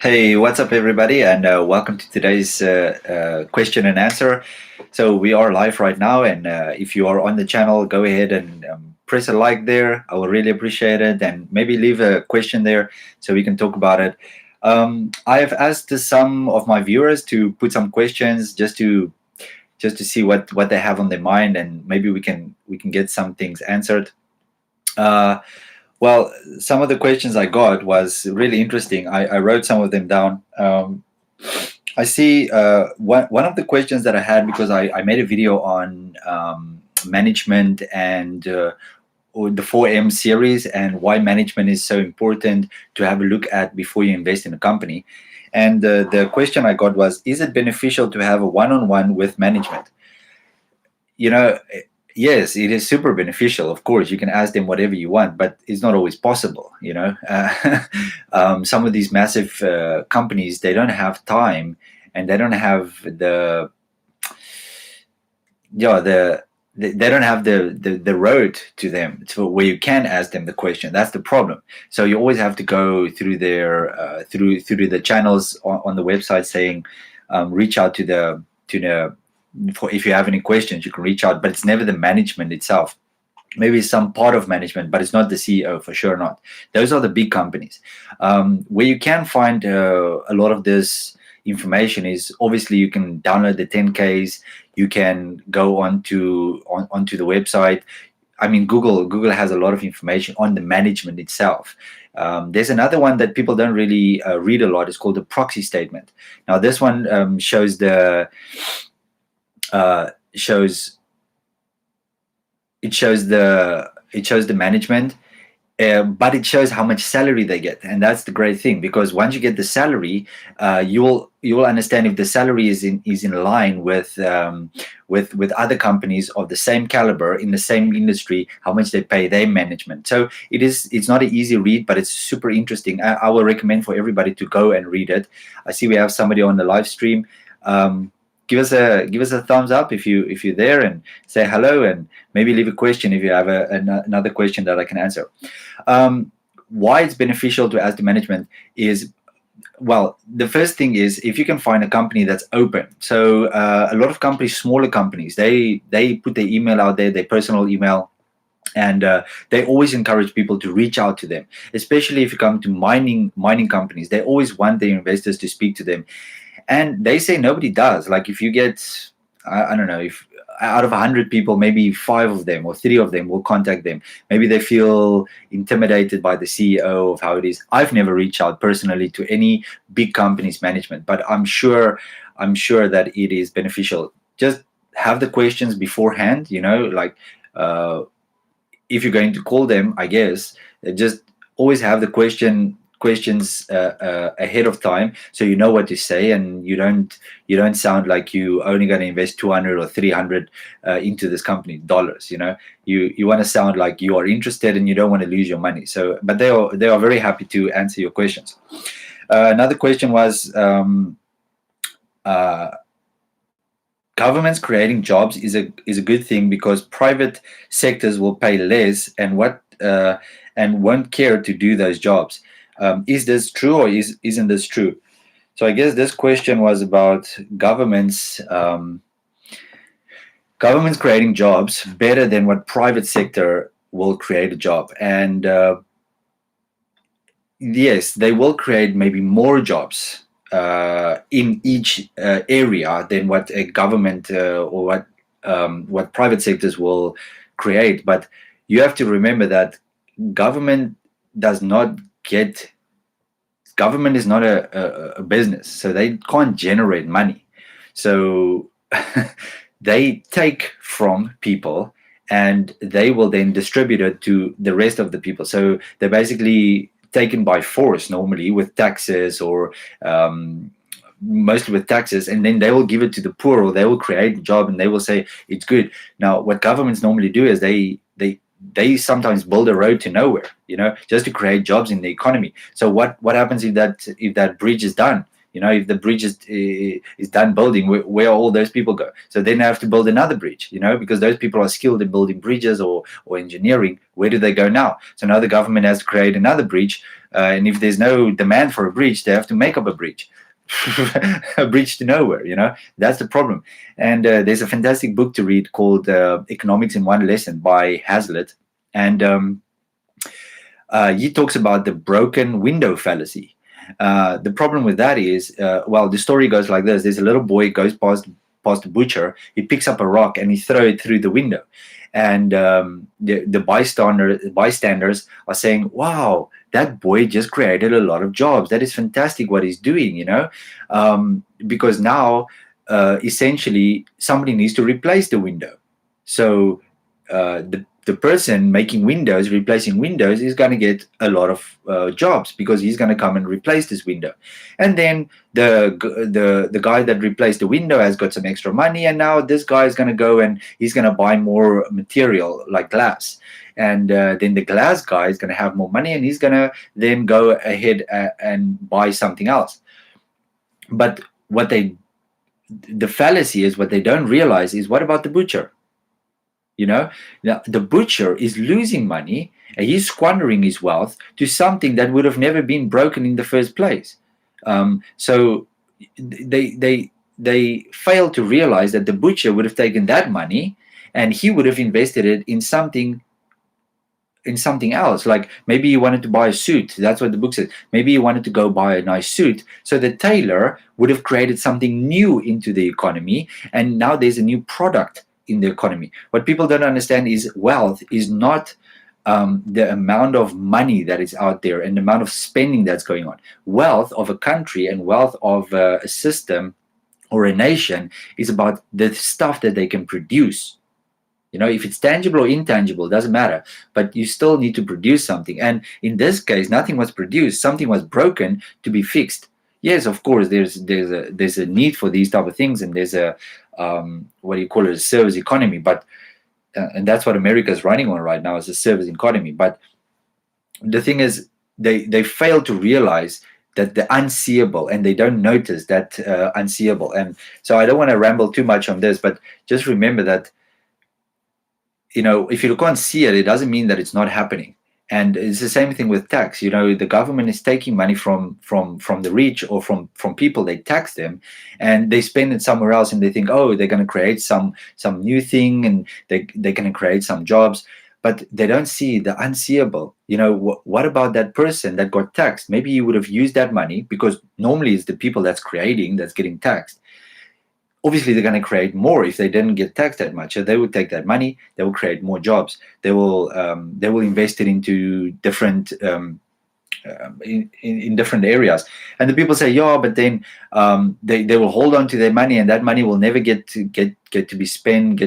Hey, what's up, everybody, and welcome to today's question and answer. So we are live right now, and if you are on the channel, go ahead and press a like there. I will really appreciate it, and maybe leave a question there so we can talk about it. I have asked some of my viewers to put some questions just to see what they have on their mind, and maybe we can get some things answered. Uh, well, some of the questions I got was really interesting. I wrote some of them down. I see one of the questions that I had, because I made a video on management and or the 4M series, and why management is so important to have a look at before you invest in a company. And the question I got was, is it beneficial to have a one-on-one with management? You know, yes, it is super beneficial. Of course, you can ask them whatever you want, but it's not always possible. Some of these massive companies, they don't have time, and they don't have they don't have the road to them to where you can ask them the question. That's the problem. So you always have to go through their through the channels on the website, saying reach out to the for, if you have any questions, you can reach out, but it's never the management itself. Maybe some part of management, but it's not the CEO, for sure not. Those are the big companies. Where you can find a lot of this information is, obviously, you can download the 10Ks. You can go onto the website. I mean, Google has a lot of information on the management itself. There's another one that people don't really read a lot. It's called the proxy statement. Now, this one shows the shows the management, but it shows how much salary they get, and that's the great thing, because once you get the salary, you will understand if the salary is in line with other companies of the same caliber in the same industry, how much they pay their management. So it's not an easy read, but it's super interesting. I will recommend for everybody to go and read it. I see we have somebody on the live stream. Give us a thumbs up if you're there, and say hello, and maybe leave a question if you have another question that I can answer. Why it's beneficial to ask the management is, well, the first thing is, if you can find a company that's open. So a lot of companies, smaller companies, they put their email out there, their personal email, and they always encourage people to reach out to them, especially if you come to mining companies. They always want their investors to speak to them. And they say nobody does. Like, if you get, I don't know, if out of 100 people, maybe 5 of them or 3 of them will contact them. Maybe they feel intimidated by the CEO of how it is. I've never reached out personally to any big company's management, but I'm sure that it is beneficial. Just have the questions beforehand, like if you're going to call them, I guess, just always have the questions ahead of time, so you know what to say, and you don't sound like you only going to invest 200 or 300 into this company dollars. You want to sound like you are interested and you don't want to lose your money. So, but they are very happy to answer your questions. Another question was, governments creating jobs is a good thing, because private sectors will pay less and won't care to do those jobs. Is this true, or isn't this true? So I guess this question was about governments creating jobs better than what private sector will create a job. And yes, they will create maybe more jobs in each area than what a government or what private sectors will create. But you have to remember that government does not get government is not a business, so they can't generate money. So they take from people, and they will then distribute it to the rest of the people. So they're basically taken by force, normally with taxes, or mostly with taxes, and then they will give it to the poor, or they will create a job and they will say it's good. Now, what governments normally do is they sometimes build a road to nowhere, just to create jobs in the economy. So what happens if that bridge is done? If the bridge is done building, where all those people go? So then they have to build another bridge, because those people are skilled in building bridges or engineering. Where do they go now? So now the government has to create another bridge, and if there's no demand for a bridge, they have to make up a bridge. A bridge to nowhere. That's the problem. And there's a fantastic book to read called Economics in One Lesson by Hazlitt, and he talks about the broken window fallacy. The problem with that is, the story goes like this. There's a little boy goes past the butcher. He picks up a rock and he throws it through the window. And the bystanders are saying, wow, that boy just created a lot of jobs. That is fantastic what he's doing, because now essentially somebody needs to replace the window. So the person making windows, replacing windows, is going to get a lot of jobs because he's going to come and replace this window. And then the guy that replaced the window has got some extra money, and now this guy is going to go and he's going to buy more material like glass. And then the glass guy is going to have more money, and he's going to then go ahead and buy something else. But the fallacy is, what they don't realize is, what about the butcher? Now, the butcher is losing money, and he's squandering his wealth to something that would have never been broken in the first place. So they fail to realize that the butcher would have taken that money and he would have invested it in something else. Like maybe he wanted to buy a suit. That's what the book says. Maybe he wanted to go buy a nice suit. So the tailor would have created something new into the economy, and now there's a new product in the economy. What people don't understand is wealth is not the amount of money that is out there and the amount of spending that's going on. Wealth of a country and wealth of a system or a nation is about the stuff that they can produce. If it's tangible or intangible, doesn't matter, but you still need to produce something. And in this case, nothing was produced. Something was broken to be fixed. Yes, of course, there's a need for these type of things, and there's a a service economy. But and that's what America is running on right now, is a service economy. But the thing is, they fail to realize that the unseeable, and they don't notice that unseeable. And so I don't want to ramble too much on this, but just remember that if you can't see it, it doesn't mean that it's not happening. And it's the same thing with tax. The government is taking money from the rich or from people. They tax them, and they spend it somewhere else, and they think, oh, they're going to create some new thing, and they're going to create some jobs. But they don't see the unseeable. What about that person that got taxed? Maybe you would have used that money, because normally it's the people that's getting taxed. Obviously, they're going to create more if they didn't get taxed that much. So they will take that money, they will create more jobs. They will invest it into different in different areas. And the people say, yeah, but then they will hold on to their money, and that money will never get to be spent.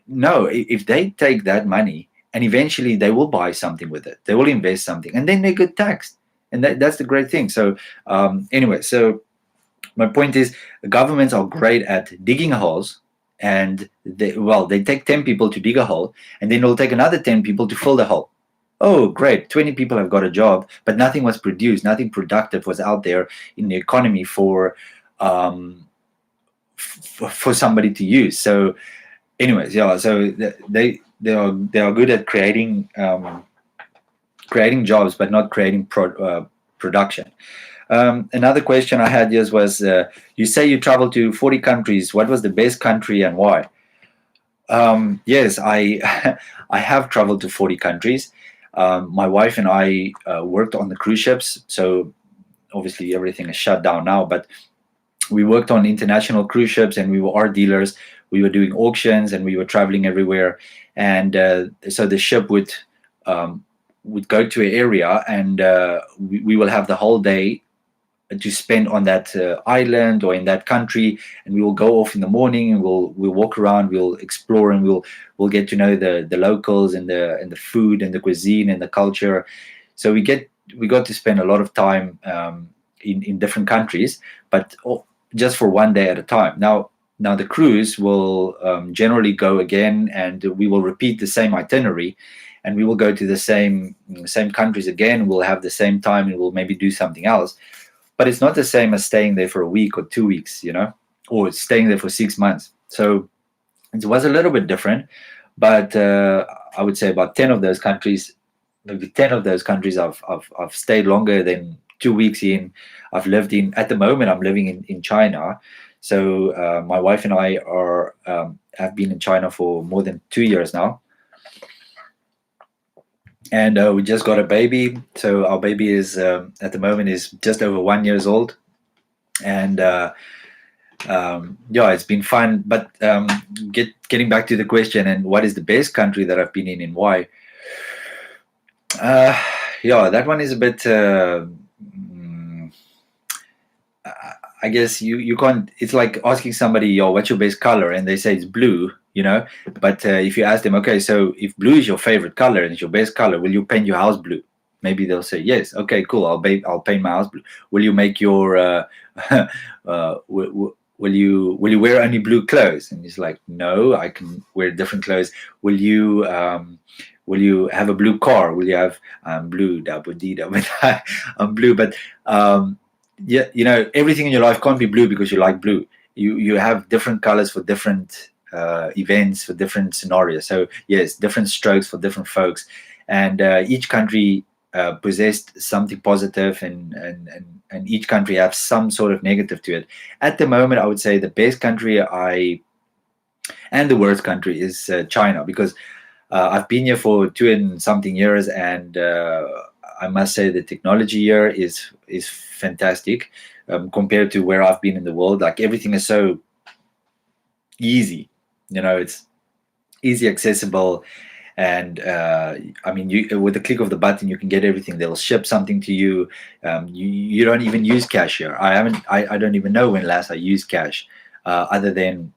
No, if they take that money, and eventually they will buy something with it, they will invest something, and then they get taxed. And that's the great thing. So anyway, so my point is, governments are great at digging holes, and they take 10 people to dig a hole, and then they'll take another 10 people to fill the hole. Oh, great, 20 people have got a job, but nothing was produced, nothing productive was out there in the economy for somebody to use. So anyways, yeah, so they are good at creating jobs, but not creating production. Another question I had was, you say you traveled to 40 countries. What was the best country and why? Yes, I have traveled to 40 countries. My wife and I worked on the cruise ships, so obviously everything is shut down now, but we worked on international cruise ships, and we were art dealers. We were doing auctions, and we were traveling everywhere. And so the ship would go to an area, and we will have the whole day to spend on that island or in that country, and we will go off in the morning, and we'll walk around, we'll explore, and we'll get to know the locals and the food and the cuisine and the culture. So we got to spend a lot of time in different countries, but just for one day at a time. Now the cruise will generally go again, and we will repeat the same itinerary, and we will go to the same countries again. We'll have the same time, and we'll maybe do something else. but it's not the same as staying there for a week or 2 weeks, or staying there for 6 months. So it was a little bit different, but I would say about 10 of those countries, maybe 10 of those countries I've stayed longer than 2 weeks in. I've lived in, at the moment, I'm living in China. So my wife and I have been in China for more than 2 years now. And we just got a baby. So our baby is, at the moment, is just over 1 year old. And yeah, it's been fun. But getting back to the question, and what is the best country that I've been in and why? Yeah, that one is a bit. I guess you can't. It's like asking somebody, "Yo, what's your best color?" and they say it's blue. But if you ask them, okay, so if blue is your favorite color and it's your best color, will you paint your house blue? Maybe they'll say yes. Okay, cool. I'll paint my house blue. Will you make your will you wear only blue clothes? And it's like, no, I can wear different clothes. Will you have a blue car? Will you have blue, double D, double I, I'm blue, but yeah, everything in your life can't be blue because you like blue. You have different colors for different events, for different scenarios. So yes, different strokes for different folks, and each country possessed something positive, and each country has some sort of negative to it. At the moment, I would say the best country and the worst country is China, because I've been here for 2 and something years, and I must say the technology here is fantastic compared to where I've been in the world. Like, everything is so easy, it's easy accessible, and I mean, with the click of the button, you can get everything. They'll ship something to you. You don't even use cash here. I don't even know when last I used cash, other than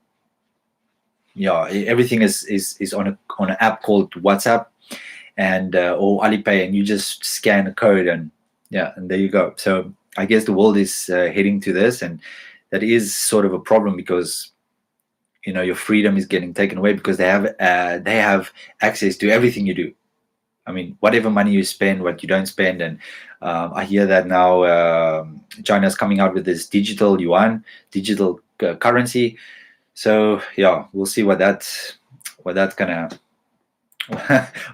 everything is on an app called WhatsApp, and or Alipay, and you just scan a code, and there you go. So I guess the world is heading to this, and that is sort of a problem, because your freedom is getting taken away, because they have access to everything you do. I mean, whatever money you spend, what you don't spend. And I hear that now China's coming out with this digital yuan, digital currency. So yeah, we'll see what that's gonna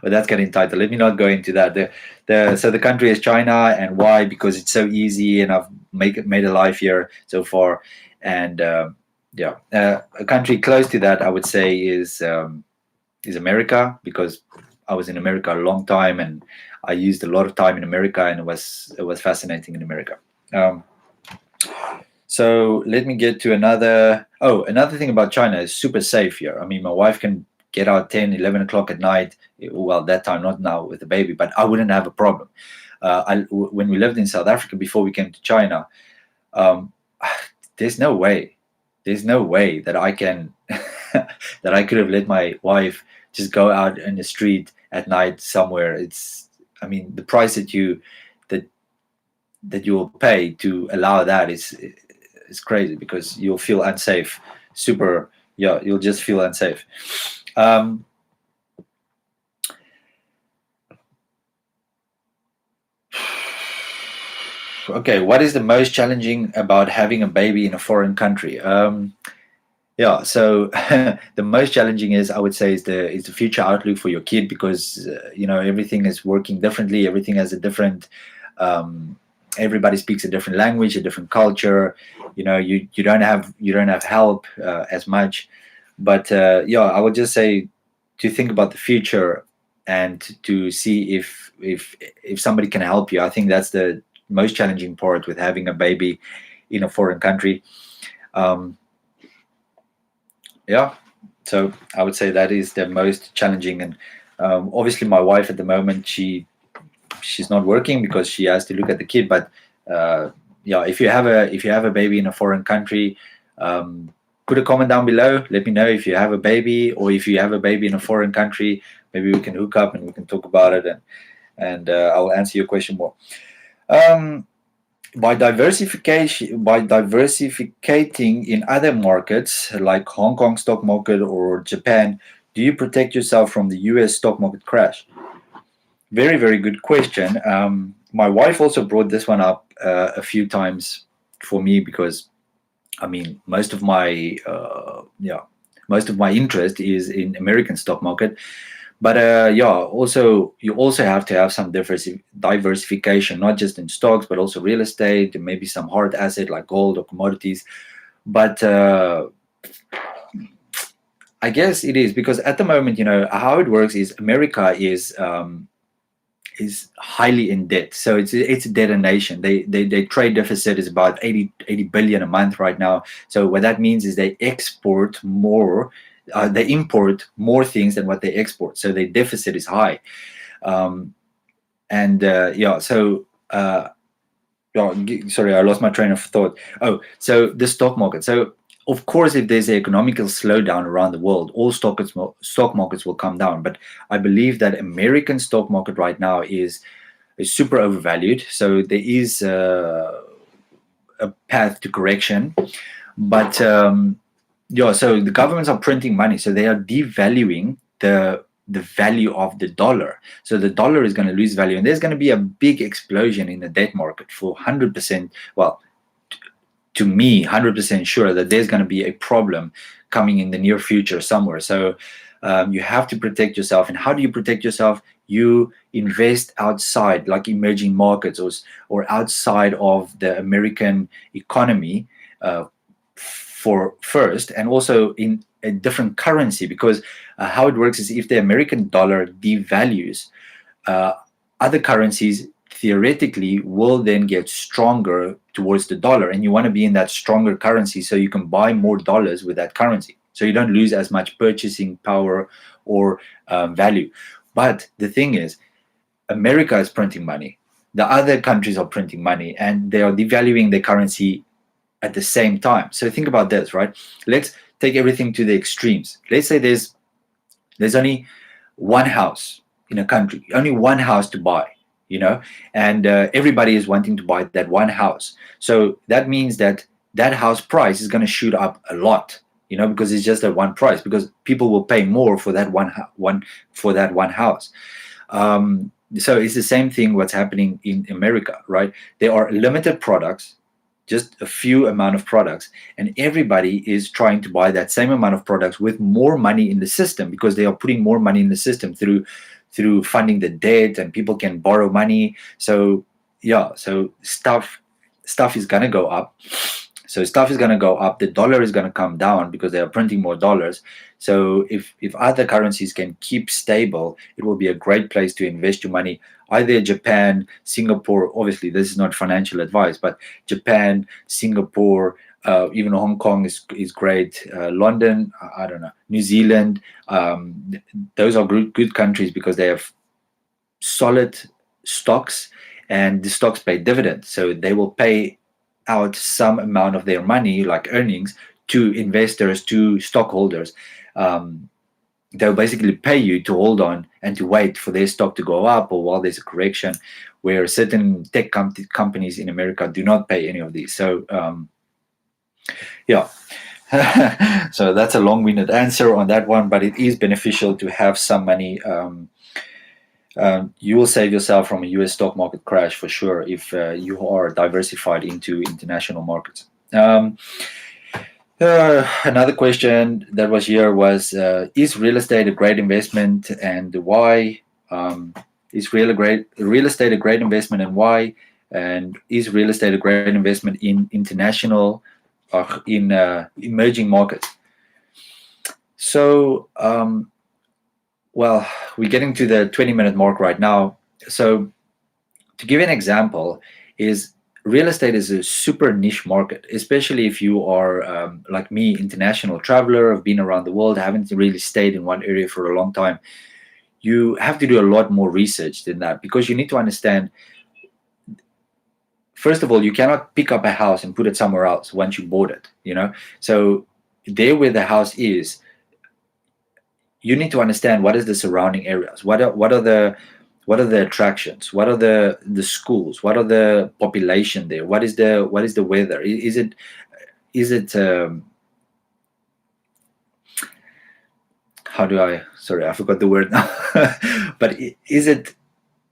what that's gonna entitle. Let me not go into that. So the country is China, and why? Because it's so easy, and I've made a life here so far. And a country close to that, I would say, is America, because I was in America a long time, and I used a lot of time in America, and it was fascinating in America. So let me get to another thing about China is super safe here. I mean, my wife can get out 10, 11 o'clock at night. Well, that time, not now with the baby, but I wouldn't have a problem. When we lived in South Africa before we came to China, there's no way that I can that I could have let my wife just go out in the street at night somewhere. I mean, the price that you will pay to allow that is crazy, because you'll feel unsafe. You'll just feel unsafe. Okay, what is the most challenging about having a baby in a foreign country? So the most challenging I would say, is the future outlook for your kid, because everything is working differently. Everything has a different. Everybody speaks a different language, a different culture. You don't have help as much. But I would just say to think about the future, and to see if somebody can help you. I think that's the most challenging part with having a baby in a foreign country. So I would say that is the most challenging. And obviously my wife at the moment, she's not working because she has to look at the kid. But if you have a baby in a foreign country, put a comment down below. Let me know if you have a baby, or if you have a baby in a foreign country. Maybe we can hook up and we can talk about it, and I'll answer your question more. By diversificating in other markets like Hong Kong stock market or Japan, do you protect yourself from the US stock market crash? Very, very good question. My wife also brought this one up a few times for me because, I mean, most of my interest is in American stock market. But yeah, also you also have to have some diversification, not just in stocks, but also real estate and maybe some hard asset like gold or commodities. But I guess it is because at the moment, how it works is America is highly in debt. So it's a debtor nation. They trade deficit is about 80 billion a month right now. So what that means is they export more, they import more things than what they export. So their deficit is high. Um, and yeah, so oh, sorry, I lost my train of thought. Oh, so the stock market. So of course, if there's an economical slowdown around the world, all stock markets will come down. But I believe that American stock market right now is super overvalued. So there is a path to correction. But yeah, so the governments are printing money, so they are devaluing the value of the dollar. So the dollar is going to lose value, and there's going to be a big explosion in the debt market for 100%. Well, to me, 100% sure that there's going to be a problem coming in the near future somewhere. So you have to protect yourself. And how do you protect yourself? You invest outside, like emerging markets or outside of the American economy for first, and also in a different currency. Because how it works is if the American dollar devalues, uh, other currencies theoretically will then get stronger towards the dollar, and you want to be in that stronger currency so you can buy more dollars with that currency, so you don't lose as much purchasing power or value. But the thing is, America is printing money, the other countries are printing money, and they are devaluing the currency at the same time. So think about this, right? Let's take everything to the extremes. Let's say there's only one house in a country, only one house to buy, and everybody is wanting to buy that one house. So that means that that house price is going to shoot up a lot, because it's just at one price, because people will pay more for that one house. So it's the same thing what's happening in America, right? There are limited products, just a few amount of products, and everybody is trying to buy that same amount of products with more money in the system, because they are putting more money in the system through funding the debt, and people can borrow money. So yeah, so stuff is going to go up. So stuff is going to go up, the dollar is going to come down because they are printing more dollars. So if other currencies can keep stable, it will be a great place to invest your money. Either Japan, Singapore, obviously this is not financial advice, but Japan, Singapore, even Hong Kong is great. London, I don't know, New Zealand, those are good countries because they have solid stocks, and the stocks pay dividends. So they will pay out some amount of their money, like earnings, to investors, to stockholders. They'll basically pay you to hold on and to wait for their stock to go up, or while there's a correction, where certain tech companies in America do not pay any of these. So yeah. So that's a long-winded answer on that one, but it is beneficial to have some money. You will save yourself from a US stock market crash for sure if you are diversified into international markets. Another question that was here was, is real estate a great investment, and why? Is real estate a great investment, and why? And is real estate a great investment in international, in emerging markets? So, well, we're getting to the 20-minute mark right now. So to give you an example, is real estate is a super niche market, especially if you are like me, international traveler, have been around the world, haven't really stayed in one area for a long time. You have to do a lot more research than that, because you need to understand, first of all, you cannot pick up a house and put it somewhere else once you bought it. So there where the house is, you need to understand what is the surrounding areas, what are the attractions, what are the schools, what are the population there, what is the weather, is it how do I, sorry, I forgot the word now. But is it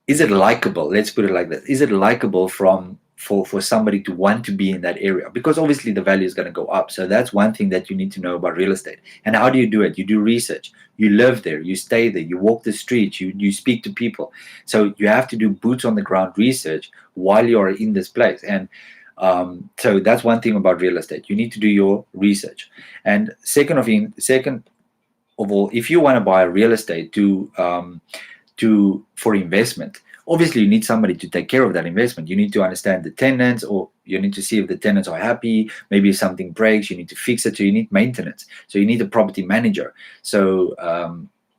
is it likable? Let's put it like that. Is it likable for somebody to want to be in that area? Because obviously the value is going to go up. So that's one thing that you need to know about real estate. And how do you do it? You do research. You live there. You stay there. You walk the streets. You speak to people. So you have to do boots on the ground research while you are in this place. And so that's one thing about real estate. You need to do your research. And second of all, if you want to buy real estate for investment, obviously you need somebody to take care of that investment. You need to understand the tenants, or you need to see if the tenants are happy. Maybe if something breaks, you need to fix it. So you need maintenance. So you need a property manager. So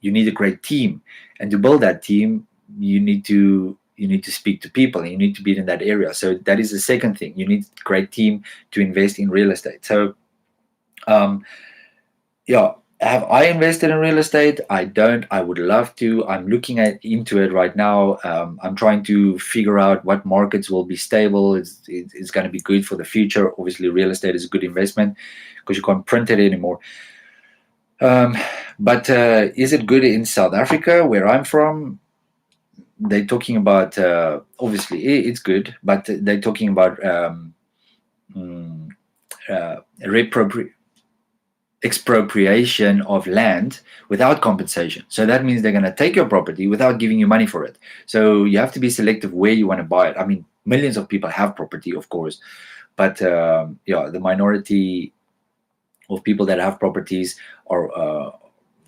you need a great team. And to build that team, you need to speak to people, and you need to be in that area. So that is the second thing. You need a great team to invest in real estate. So yeah, have I invested in real estate? I don't. I would love to. I'm looking into it right now. I'm trying to figure out what markets will be stable. It's going to be good for the future. Obviously, real estate is a good investment because you can't print it anymore. But is it good in South Africa, where I'm from? They're talking about, obviously it's good, but they're talking about expropriation of land without compensation. So that means they're going to take your property without giving you money for it. So you have to be selective where you want to buy it. I mean, millions of people have property, of course, but the minority of people that have properties are,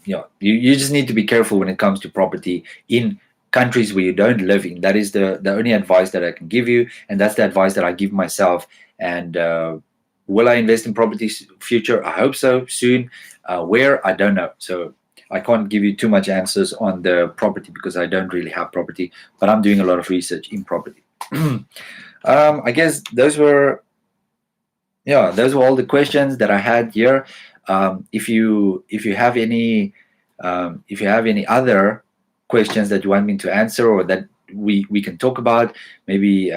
you just need to be careful when it comes to property in countries where you don't live in. That is the only advice that I can give you, and that's the advice that I give myself. And will I invest in properties future? I hope so, soon. Where? I don't know. So I can't give you too much answers on the property because I don't really have property, but I'm doing a lot of research in property. I guess those were all the questions that I had here. If you have any other questions that you want me to answer, or that we can talk about, maybe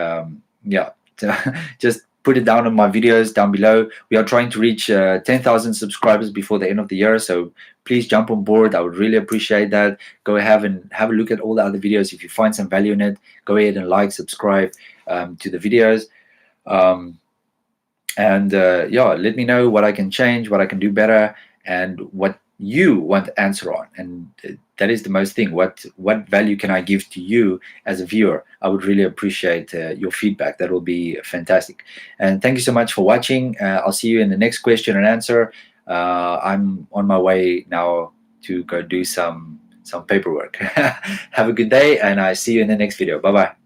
just put it down on my videos down below. We are trying to reach 10,000 subscribers before the end of the year, so please jump on board. I would really appreciate that. Go ahead and have a look at all the other videos. If you find some value in it, go ahead and subscribe to the videos. Let me know what I can change, what I can do better, and what you want to answer on. And that is the most thing. What value can I give to you as a viewer? I would really appreciate your feedback. That will be fantastic. And thank you so much for watching. I'll see you in the next question and answer. I'm on my way now to go do some paperwork. Have a good day, and I see you in the next video. Bye bye.